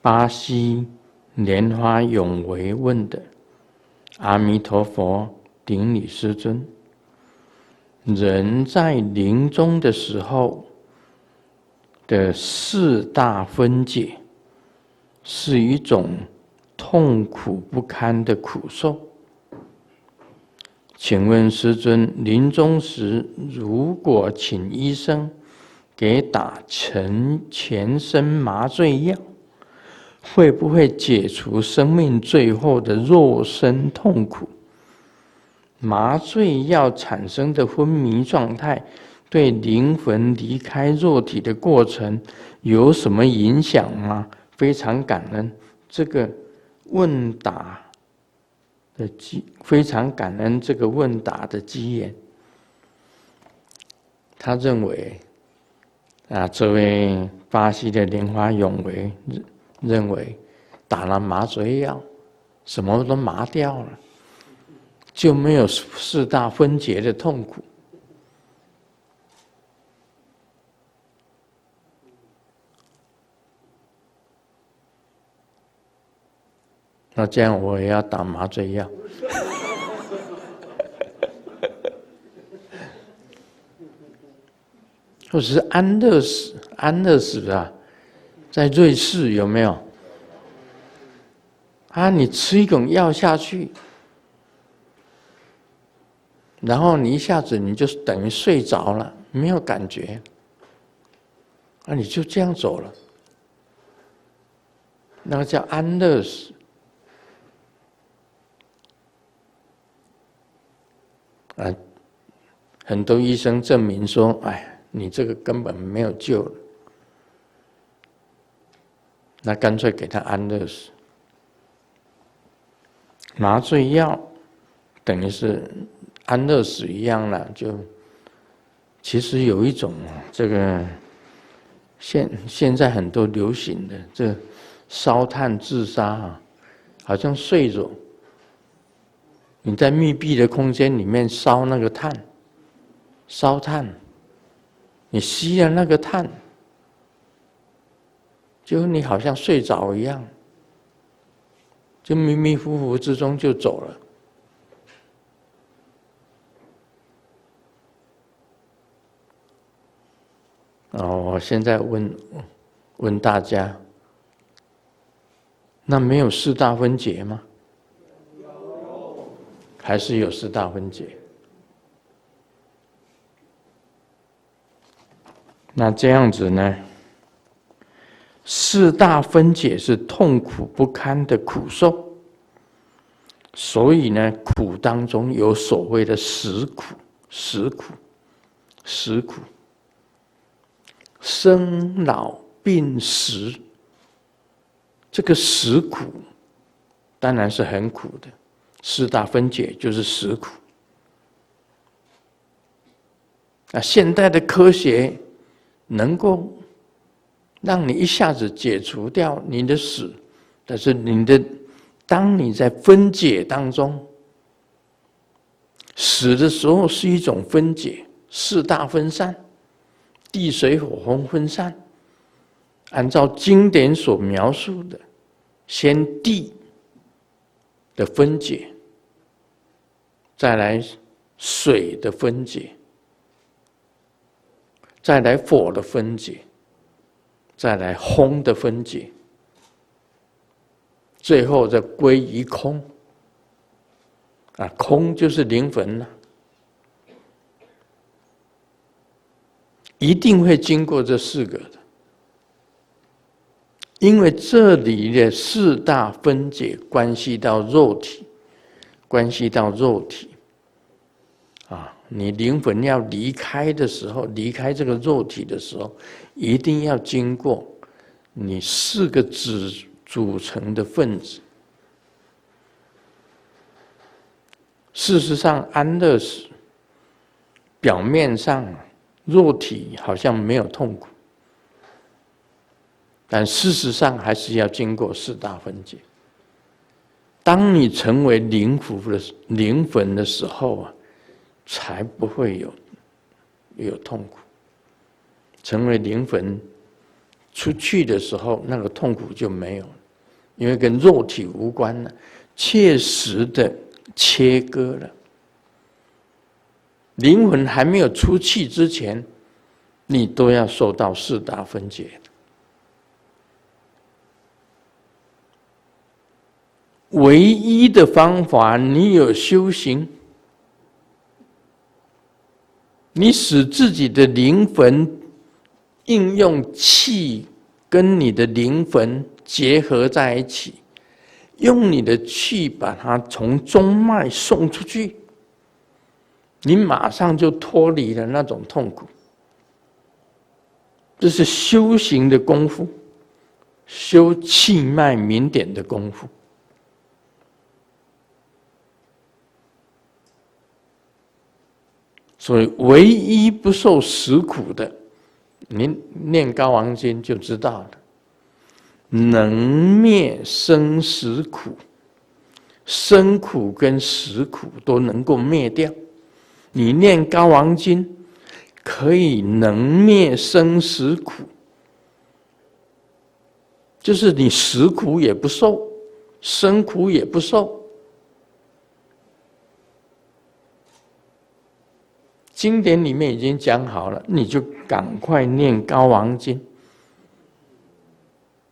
巴西莲花永维问的阿弥陀佛顶礼师尊：人在临终的时候的四大分解，是一种痛苦不堪的苦受。请问师尊，临终时如果请医生给打全身麻醉药，会不会解除生命最后的肉身痛苦？麻醉药产生的昏迷状态对灵魂离开肉体的过程有什么影响吗？非常感恩这个问答的非常感恩这个问答的机缘。他认为这位巴西的莲花永维认为打了麻醉药，什么都麻掉了，就没有四大分解的痛苦。那这样我也要打麻醉药。或者是安乐死，安乐死在瑞士有没有？你吃一种药下去，然后你一下子你就等于睡着了，没有感觉，你就这样走了，那个叫安乐死。很多医生证明说，你这个根本没有救了，那干脆给他安乐死。麻醉药等于是安乐死一样了，就其实有一种这个现在很多流行的这烧炭自杀好像睡着，你在密闭的空间里面烧那个炭，烧炭，你吸了那个炭，就你好像睡着一样，就迷迷糊糊之中就走了。我现在问大家，那没有四大分解吗？还是有四大分解？那这样子呢？四大分解是痛苦不堪的苦受，所以呢，苦当中有所谓的十苦，生老病死，这个十苦当然是很苦的。四大分解就是十苦。现代的科学能够让你一下子解除掉你的死，但是当你在分解当中，死的时候是一种分解，四大分散，地水火风分散。按照经典所描述的，先地的分解，再来水的分解，再来火的分解，再来风的分解，最后再归于空。空就是灵魂了，一定会经过这四个的，因为这里的四大分解关系到肉体，你灵魂要离开的时候，离开这个肉体的时候，一定要经过你四个组成的分子。事实上，安乐死表面上肉体好像没有痛苦，但事实上还是要经过四大分解。当你成为灵魂的时候才不会有痛苦。成为灵魂出去的时候，那个痛苦就没有了，因为跟肉体无关了，切实的切割了。灵魂还没有出去之前，你都要受到四大分解的。唯一的方法，你有修行，你使自己的灵魂应用气跟你的灵魂结合在一起，用你的气把它从中脉送出去，你马上就脱离了那种痛苦。这是修行的功夫，修气脉明点的功夫。所以唯一不受实苦的，您念高王经就知道了，能灭生死苦，生苦跟死苦都能够灭掉。你念高王经可以能灭生死苦，就是你死苦也不受，生苦也不受。经典里面已经讲好了，你就赶快念高王经。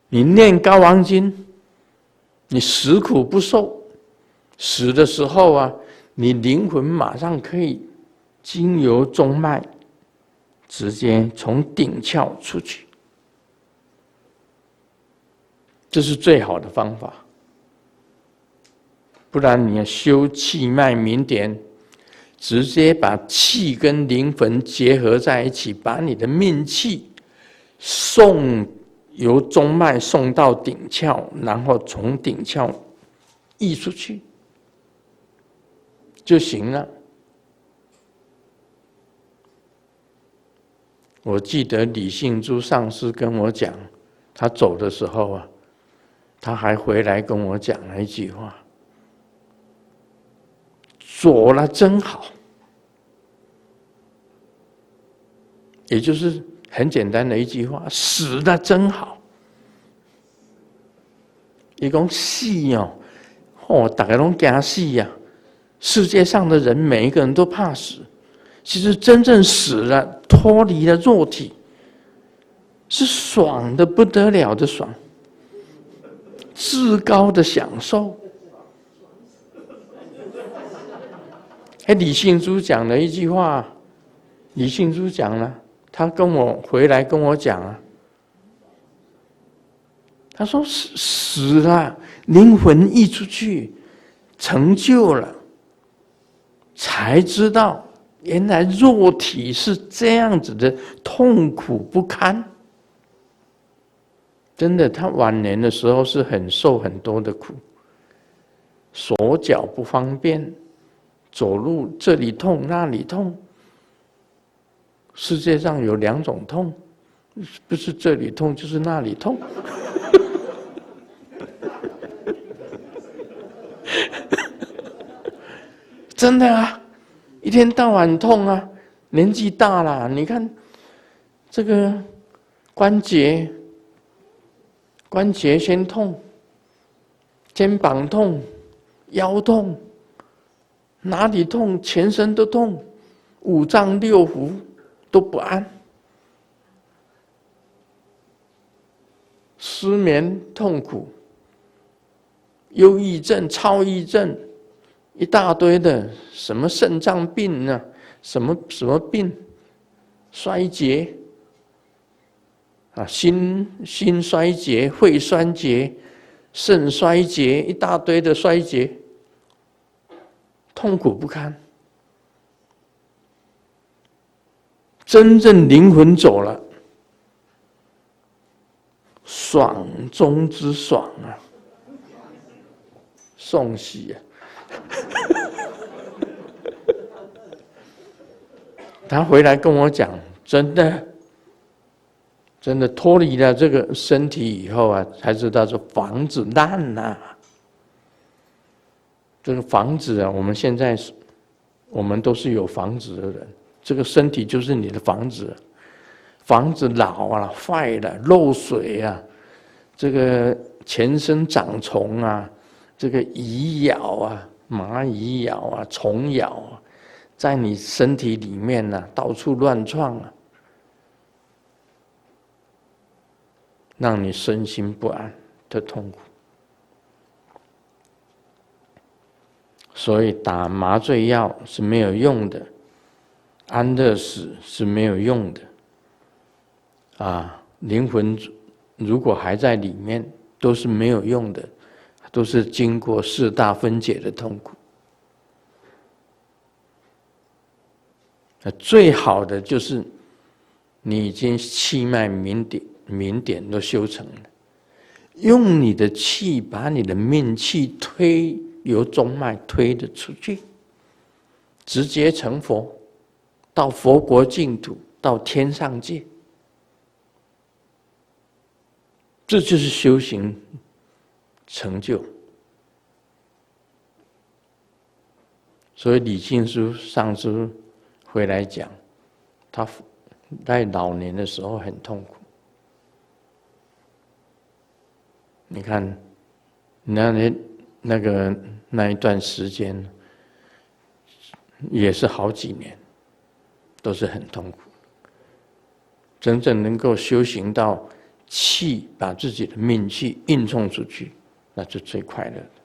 你念高王经，你死苦不受，死的时候啊，你灵魂马上可以经由中脉，直接从顶窍出去。这是最好的方法。不然你要修气脉明点，直接把气跟灵魂结合在一起，把你的命气由中脉送到顶窍，然后从顶窍溢出去就行了。我记得李信珠上师跟我讲，他走的时候啊，他还回来跟我讲了一句话：走了真好。也就是很简单的一句话：死了真好。他说死哦，大家都怕死呀。世界上的人每一个人都怕死，其实真正死了，脱离了肉体，是爽的不得了的爽，至高的享受。李信珠讲了一句话，李信珠讲了。他回来跟我讲啊，他说死了，灵魂溢出去，成就了，才知道原来肉体是这样子的痛苦不堪。真的，他晚年的时候是受很多的苦，手脚不方便，走路这里痛那里痛。世界上有2种痛，不是这里痛就是那里痛。真的啊，一天到晚痛啊，年纪大了，你看这个关节先痛，肩膀痛，腰痛，哪里痛，全身都痛，5脏6腑都不安，失眠痛苦，忧郁症、超郁症，一大堆的，什么肾脏病啊，什么病，衰竭啊，心衰竭、肺衰竭、肾衰竭，一大堆的衰竭，痛苦不堪。真正灵魂走了，爽中之爽啊，送喜啊！他回来跟我讲，真的脱离了这个身体以后啊，才知道这房子烂了。这个房子啊，我们都是有房子的人，这个身体就是你的房子。房子老啊、坏了、漏水啊，这个全身长虫啊，这个蚁咬啊、蚂蚁咬啊、虫咬啊，在你身体里面呢、到处乱窜啊，让你身心不安的痛苦。所以打麻醉药是没有用的，安乐死是没有用的。灵魂如果还在里面，都是没有用的，都是经过四大分解的痛苦。最好的就是你已经气脉明点都修成了，用你的气把你的命气由中脉推得出去，直接成佛，到佛国净土，到天上界。这就是修行成就。所以李信书上师回来讲，他在老年的时候很痛苦。你看，那一段时间，也是好几年，都是很痛苦。真正能够修行到气，把自己的命气运送出去，那是最快乐的。